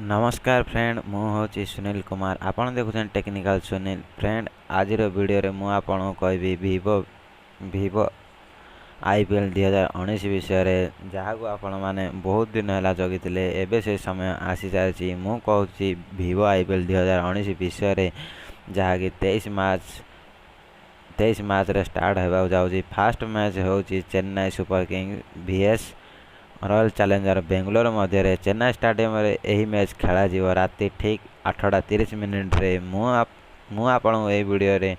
नमस्कार फ्रेंड मु हूँ सुनील कुमार आपण देखुं टेक्निकल सुनील फ्रेंड आज वीडियो रे मु आपन कहबी वीवो आईपीएल 2019 विषय जहाँ को आपण माने बहुत दिन है जगिले एबे से समय आसी सारी मु कहूँ वीवो आईपीएल 2019 विषय जहाँ कि 23 मार्च रे स्टार्ट होगा जाऊँगी। फास्ट मैच हूँ Chennai super king vs royal challenger Bangalore मध्य चेन्नई स्टेडियम रे यही मैच खेला जीव राति ठीक 8:30 रे मु आपन ए वीडियो रे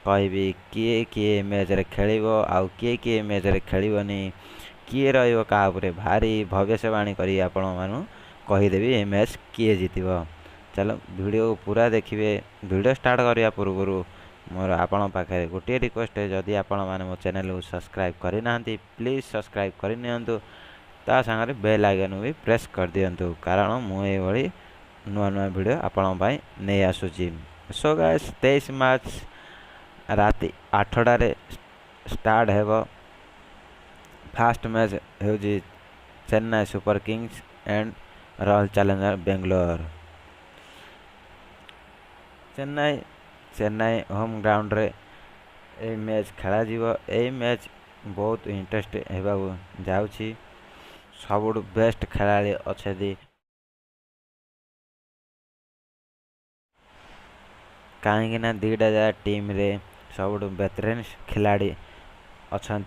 कहबी किए किए मैच रे खेलिबो आउ किए किए मैच रे खेलिबनी किए रहिबो का उपरे भारी भविष्यवाणी करी आपण मानु कहिदेबी ए मैच किए जीतिबो। चलो वीडियो पूरा देखिए। वीडियो स्टार्ट करिया पूर्व मोर आपण पाखे गोटे रिक्वेस्ट है, जदि आपण माने मो चैनल को सब्सक्राइब करि नाहंती प्लीज सब्सक्राइब करि नियंतु, ता संगे बेल आइकन भी प्रेस कर दियंतु कारण मु ए भली नुआ नुआ वीडियो आपण पाई नै आसुची। सो गाइस 23 मार्च राति 8टा रे स्टार्ट हेबो। फास्ट मैच हेउजी Chennai super kings and royal challenger Bangalore. Chennai home ground रे ए मैच खेला जीवो। ए मैच बहुत इंटरेस्ट हेबा जाउची। सबुठ बेस्ट खेलाड़ी अच्छे कहीं ना दीटा जा टीम रे सबुठ बेहतरीन खिलाड़ी अच्छा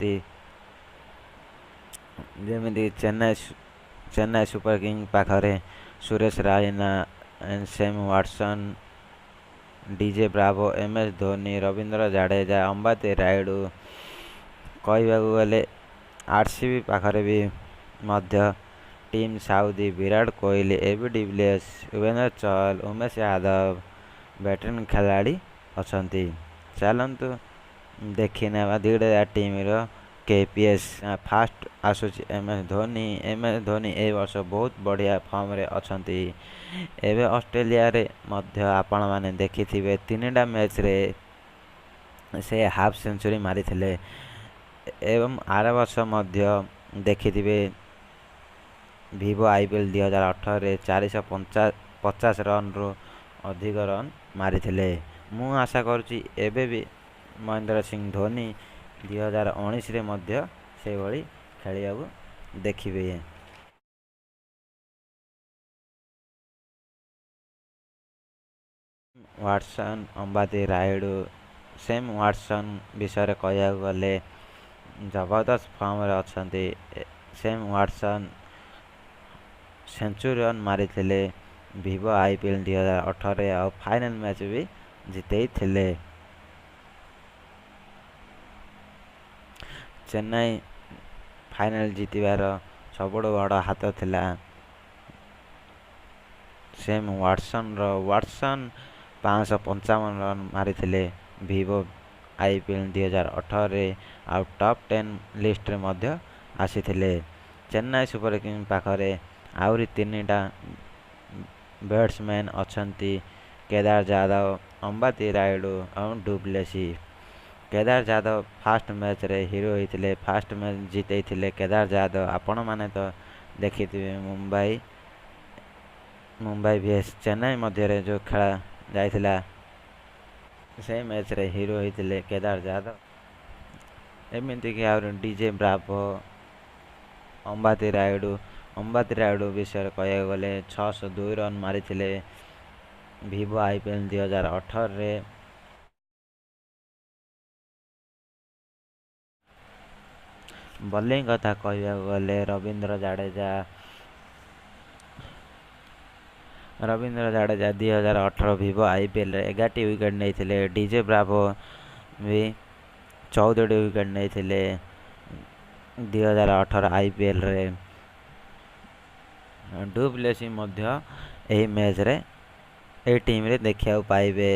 जमी चेन्नई सुपर किंग पाखरे Suresh Raina and Sam Watson DJ Bravo MS Dhoni Ravindra Jadeja Ambati Rayudu कहवाक गले आरसीबी पाखरे भी मध्य team Southee Virat Kohli AB de Villiers Yuzvendra Chahal Umesh Yadav veteran खिलाड़ी अच्छा। चलतु देखने दीटा टीम रो केपीएस फास्ट आसूची एमएस धोनी ए वर्ष बहुत बढ़िया फॉर्म रे अच्छा। एबे ऑस्ट्रेलिया रे मध्य आपण माने देखिथिबे 3टा मैच रे से हाफ सेंचुरी मारी थिले एवं आर वर्ष मध्य देखिथिबे वीवो आईपीएल 2018 रे 450 रन रो अधिक रन मारी थिले। मु आशा करूची एबे भी महेंद्र सिंह धोनी 2019 रे मध्य से भली खेलिया देखिबे। Watson Ambati Rayudu Sam Watson विषय कह गले जबरदस्त फॉर्म रे अच्छा। सेम वाटसन सेंचुरी रन मारी थिले वीवो आईपीएल 2018 और फाइनल मैच भी जीते थिले। चेन्नई फाइनल जीतबार सबुठ बड़ हाथ थिला सेम वाटसन 555 रन मारी थिले वीवो आईपीएल 2018 रे आउ टॉप 10 लिस्ट रे मध्य आसी थिले। चेन्नई सुपर किंग पाखरे आउरी 3टा बैट्समैन अच्छा केदार जादव अंबाती रायडू और du Plessis. Kedar Jadhav fast match रे हीरो होते फास्ट मैच जीते थे केदार जादव आपण माने तो देखी मुंबई vs चेन्नई मध्य जो खेला जाइथिला से मैच रे हीरो होते केदार जादव। एमती कि आउर डीजे ब्रावो अंबाती रायडू विषय कह गले 602 रन मारी थिले वीवो आईपीएल 2018 रे। बॉलिंग कथा कह गले रविंद्र जाडेजा 2018 वीवो आईपीएल 11टी विकेट नहीं थिले। डीजे ब्रावो भी 14टी विकेट नहीं थिले 2018 आईपीएल रे। डुप्लेसी मध्य यही मैच रे ए टीम रे देखा पाइबे।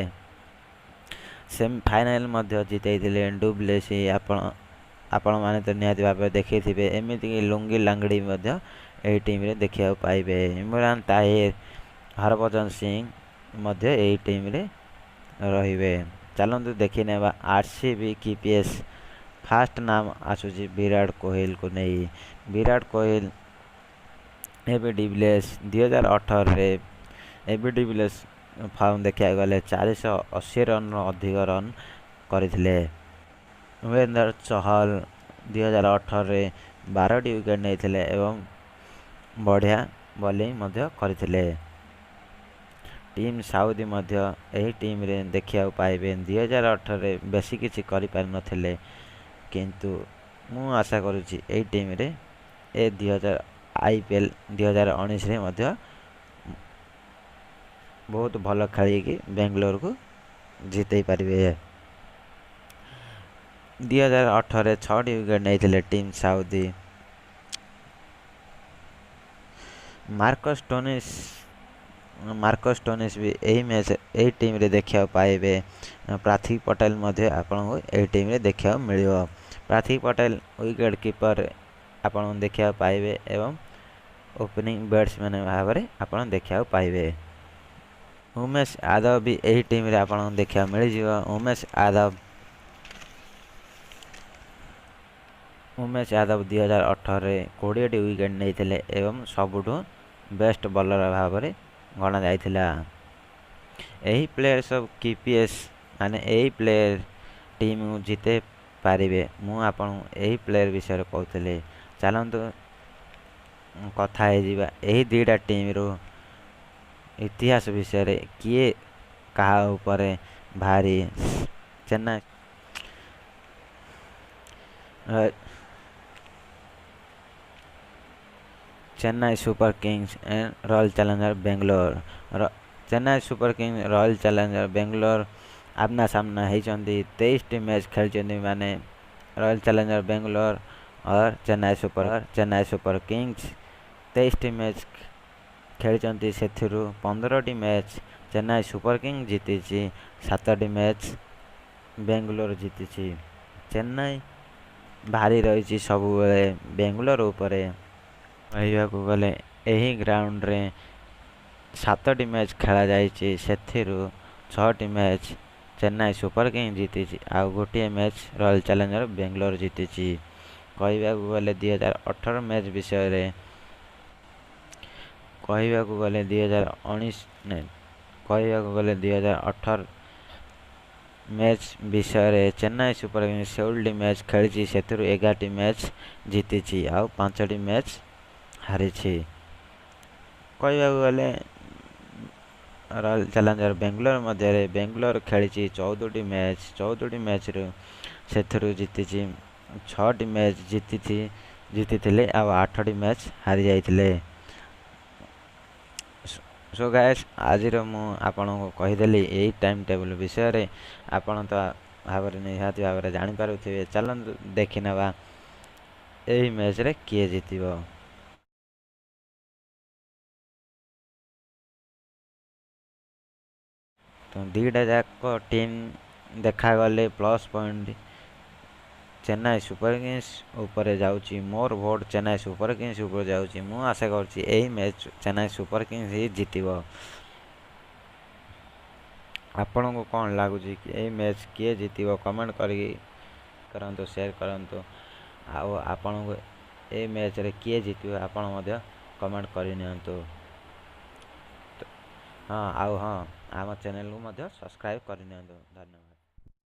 सेमी फाइनल मध्य जीते थे डुप्लेसी आपण माने तो निहाती भाव देखी थे। एमती कि लुंगी लांगड़ी मध्य ए टीम रे देखा पाइबे। इमरान ताहिर हरभजन सिंह मध्य यही टीम रे रहिबे। चलतु देखी नेबा आरसीबी केपीएस फास्ट नाम आसूची विराट कोहली को नहीं। विराट कोहली एबी डिविलियर्स 2018 रे एबी डिविलियर्स फार्म देखा गले 480 रन अधिक रन करथिले। युजवेंद्र चहल 2018 12टी विकेट नहीं एवं बढ़िया बॉलिंग मध्य करथिले। टीम साउदी मध्य एही टीम रे देखिया पाइबे 2018 बेसी किछि करि पार नथिले, किंतु मु आशा करूची एही टीम रे ए 2000 आईपीएल 2019 रे मध्य बहुत भल खेली कि बेंगलोर को जीतई पारिबे। 2018 6टी विकेट नहीं टीम साउदी। मार्कस स्टोनिस भी यही मैच यही टीम रे देखा पाइबे। पार्थिव पटेल मध्य आपको यही टीम रे देखा मिलियो। पार्थिव पटेल विकेट कीपर आपन देखा पाइबे एवं ओपनिंग बैट्समैन भाव में आपन देखा पाइबे। उमेश यादव भी यही टीम रे आपन देखा मिल जिवो। उमेश यादव 2018 20टी विकेट नहीं एवं सबुठू बेस्ट बॉलर भाव में गणा जाइथिला। यही प्लेयर सब केपीएस माने यही प्लेयर टीम जीते पारिबे। मु आपन यही प्लेयर विषय कहूतले, चलंतु कथा है जीवा यही दुईटा टीम रो इतिहास विषय किए कहा ऊपर भारी। Chennai super kings and royal challenger Bangalore. Chennai super kings royal challenger Bangalore आमना सामना होती 23टी मैच खेलते माने रॉयल चैलेंजर बेंगलोर और चेन्नई सुपर किंग्स 23टी मैच खेलती से 15टी मैच चेन्नई सुपर किंग्स जीती, 7टी मैच बेंगलोर जीती। चेन्नई भारी रही सब बेंगलोर उपरे कहवाकू गले यही ग्राउंड रे 7टी मैच खेला जाइए से 6टी मैच चेन्नई सुपर किंग्स जीती आउ गोटे मैच रॉयल चैलेंजर बेंगलोर जीती। कहवाकू गले 2018 मैच विषय कहवाकू गले 2018 मैच विषय चेन्नई सुपर किंग्स 16टी मैच खेली से 11टी मैच जीती आउ 5टी मैच हारी। कहवाकू गले रॉयल चैलेंजर बेंगलोर मध्य बेंगलोर खेली 14टी मैच से जीती 6टी मैच जीती आ 8टी मैच हारी जाइथिले। सो गाइस आज आपन को कहीदेली यही टाइम टेबल विषय आपन तो भाव निहाती भाव जानीपारे। चलते देखी नवा यही मैच रे किए जीतिबो। तो दुईटा जाक टीम देखा गले plus point Chennai super Kings ऊपर जाउची। मोर वोट चेन्नई सुपर किंग्स ऊपर जाउची। मु आशा करची यही मैच चेन्नई सुपर किंग्स ही जीतिबो। आपण को कौन लगुच कि यही मैच किए जीतिबो कमेंट करंतु शेयर करंतु। आपण को यही मैच रे किए जीतिबो आपण मध्य कमेंट करनियंतु। हाँ आम चैनल को मध्य सब्सक्राइब करनियंतु। धन्यवाद।